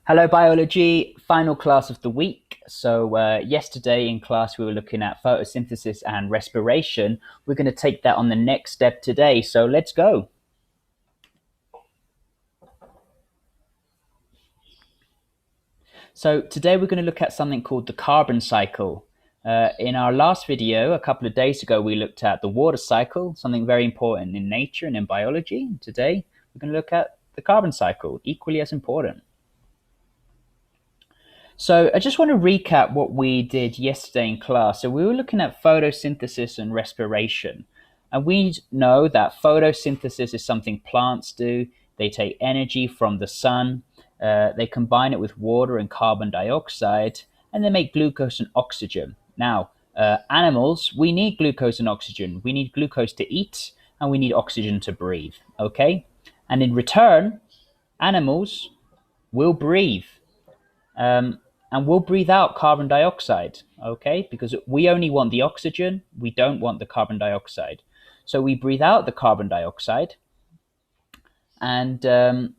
Hello, biology, final class of the week. So, yesterday in class, we were looking at photosynthesis and respiration. We're going to take that on the next step today. So, let's go. So, today we're going to look at something called the carbon cycle. In our last video, a couple of days ago, we looked at the water cycle, something very important in nature and in biology. Today, we're going to look at the carbon cycle, equally as important. So I just want to recap what we did yesterday in class. So we were looking at photosynthesis and respiration. And we know that photosynthesis is something plants do. They take energy from the sun, they combine it with water and carbon dioxide, and they make glucose and oxygen. Now, animals, we need glucose and oxygen. We need glucose to eat, and we need oxygen to breathe, okay? And in return, animals will breathe. And we'll breathe out carbon dioxide, okay? Because we only want the oxygen, we don't want the carbon dioxide. So we breathe out the carbon dioxide, and that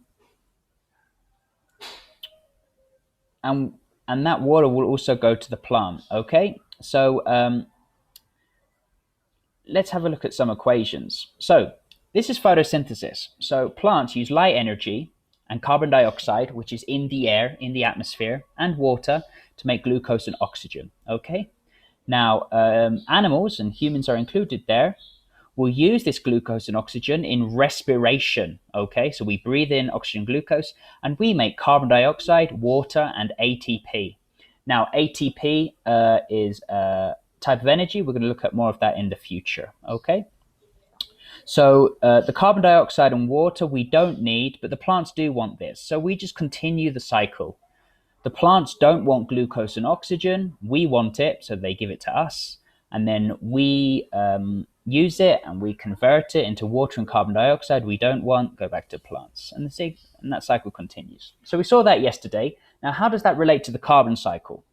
water will also go to the plant, okay? So let's have a look at some equations. So this is photosynthesis. So plants use light energy and carbon dioxide, which is in the air, in the atmosphere, and water to make glucose and oxygen, okay? Now, animals, and humans are included there, will use this glucose and oxygen in respiration, okay? So we breathe in oxygen, glucose, and we make carbon dioxide, water, and ATP. Now, ATP is a type of energy. We're going to look at more of that in the future, okay? So the carbon dioxide and water we don't need, but the plants do want this. So we just continue the cycle. The plants don't want glucose and oxygen. We want it, so they give it to us. And then we use it and we convert it into water and carbon dioxide we don't want, go back to plants. And that cycle continues. So we saw that yesterday. Now, how does that relate to the carbon cycle?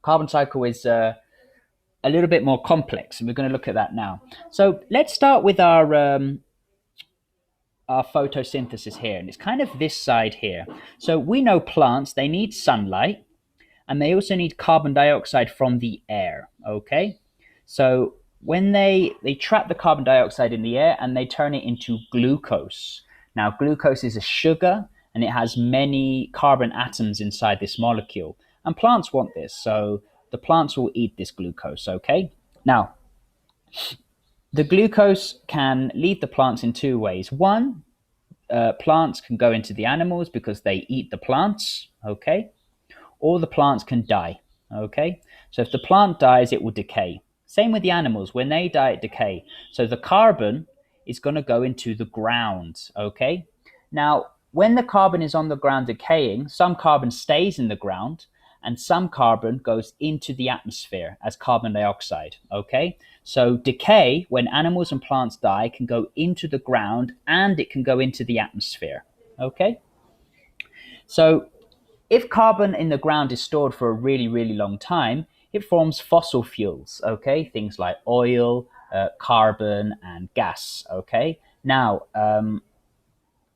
Carbon cycle is a little bit more complex, and we're going to look at that now. So let's start with our photosynthesis here, and it's kind of this side here. So we know plants, they need sunlight, and they also need carbon dioxide from the air, okay? So when they trap the carbon dioxide in the air and they turn it into glucose. Now, glucose is a sugar, and it has many carbon atoms inside this molecule, and plants want this, so the plants will eat this glucose, okay? Now, the glucose can leave the plants in two ways. One, plants can go into the animals because they eat the plants, okay? Or the plants can die, okay? So if the plant dies, it will decay. Same with the animals. When they die, it decay. So the carbon is going to go into the ground, okay? Now, when the carbon is on the ground decaying, some carbon stays in the ground, and some carbon goes into the atmosphere as carbon dioxide, okay? So decay, when animals and plants die, can go into the ground and it can go into the atmosphere, okay? So if carbon in the ground is stored for a really, really long time, it forms fossil fuels, okay? Things like oil, carbon, and gas, okay? Now,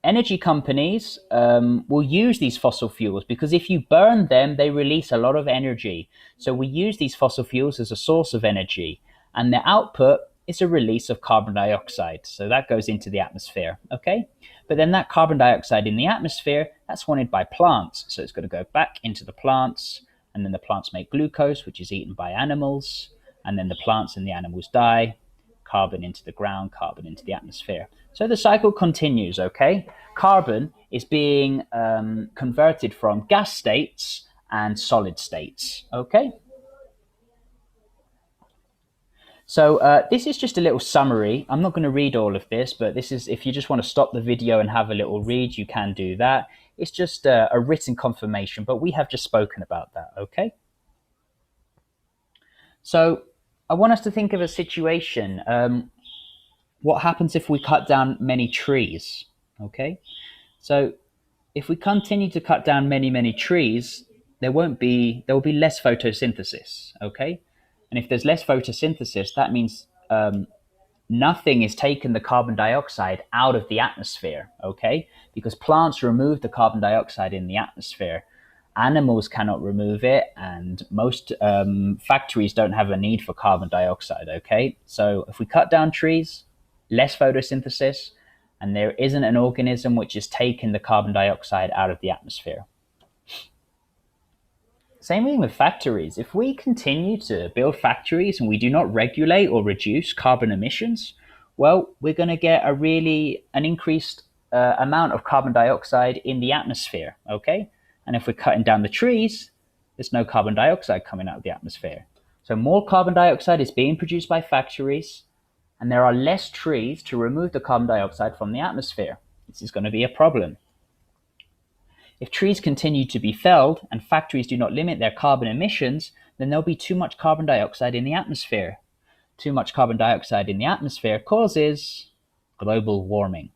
energy companies will use these fossil fuels because if you burn them, they release a lot of energy. So we use these fossil fuels as a source of energy, and the output is a release of carbon dioxide. So that goes into the atmosphere, okay? But then that carbon dioxide in the atmosphere, that's wanted by plants. So it's going to go back into the plants, and then the plants make glucose, which is eaten by animals, and then the plants and the animals die. Carbon into the ground, carbon into the atmosphere. So the cycle continues, okay? Carbon is being converted from gas states and solid states, okay? So this is just a little summary. I'm not going to read all of this, but this is, if you just want to stop the video and have a little read, you can do that. It's just a written confirmation, but we have just spoken about that, okay? So I want us to think of a situation. What happens if we cut down many trees? Okay, so if we continue to cut down many trees, there will be less photosynthesis. Okay, and if there's less photosynthesis, that means nothing is taking the carbon dioxide out of the atmosphere. Okay, because plants remove the carbon dioxide in the atmosphere. Animals cannot remove it, and most factories don't have a need for carbon dioxide, okay? So if we cut down trees, less photosynthesis, and there isn't an organism which is taking the carbon dioxide out of the atmosphere. Same thing with factories. If we continue to build factories and we do not regulate or reduce carbon emissions, well, we're going to get an increased amount of carbon dioxide in the atmosphere, okay? And if we're cutting down the trees, there's no carbon dioxide coming out of the atmosphere. So more carbon dioxide is being produced by factories, and there are less trees to remove the carbon dioxide from the atmosphere. This is going to be a problem. If trees continue to be felled and factories do not limit their carbon emissions, then there'll be too much carbon dioxide in the atmosphere. Too much carbon dioxide in the atmosphere causes global warming.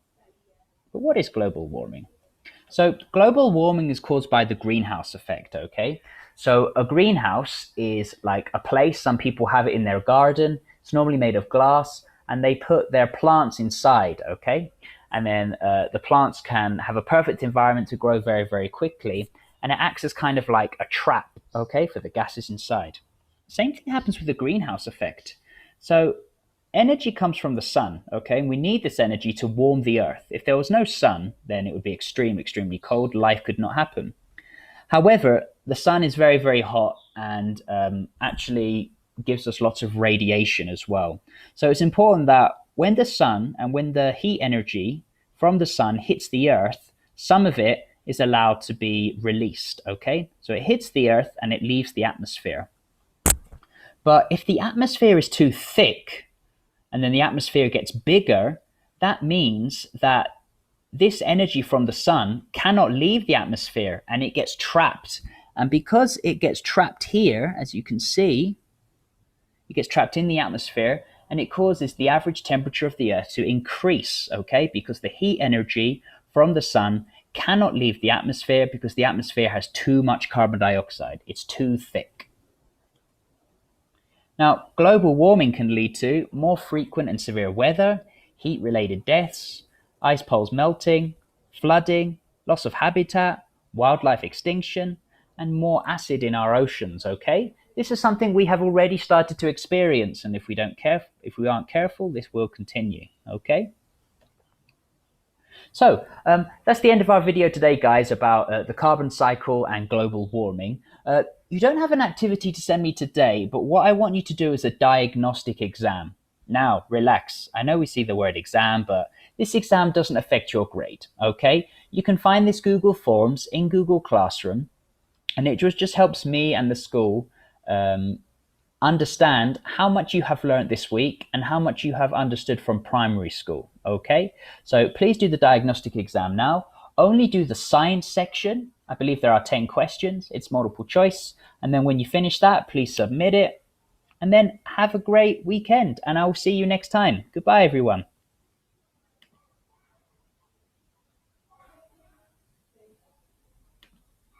But what is global warming? So global warming is caused by the greenhouse effect, okay? So a greenhouse is like a place, some people have it in their garden, it's normally made of glass, and they put their plants inside, okay? And then the plants can have a perfect environment to grow very, very quickly, and it acts as kind of like a trap, okay, for the gases inside. Same thing happens with the greenhouse effect. So energy comes from the sun, okay? And we need this energy to warm the earth. If there was no sun, then it would be extremely cold. Life could not happen. However, the sun is very, very hot and actually gives us lots of radiation as well. So it's important that when the sun and when the heat energy from the sun hits the earth, some of it is allowed to be released, okay? So it hits the earth and it leaves the atmosphere. But if the atmosphere is too thick, and then the atmosphere gets bigger, that means that this energy from the sun cannot leave the atmosphere and it gets trapped. And because it gets trapped here, as you can see, it gets trapped in the atmosphere and it causes the average temperature of the earth to increase, okay? Because the heat energy from the sun cannot leave the atmosphere because the atmosphere has too much carbon dioxide. It's too thick. Now, global warming can lead to more frequent and severe weather, heat-related deaths, ice poles melting, flooding, loss of habitat, wildlife extinction, and more acid in our oceans, okay? This is something we have already started to experience, and if we aren't careful, this will continue, okay? So that's the end of our video today, guys, about the carbon cycle and global warming. You don't have an activity to send me today, but what I want you to do is a diagnostic exam. Now, relax. I know we see the word exam, but this exam doesn't affect your grade, okay? You can find this Google Forms in Google Classroom, and it just helps me and the school understand how much you have learned this week and how much you have understood from primary school, okay? So please do the diagnostic exam now. Only do the science section. I believe there are 10 questions. It's multiple choice. And then when you finish that, please submit it. And then have a great weekend. And I will see you next time. Goodbye, everyone.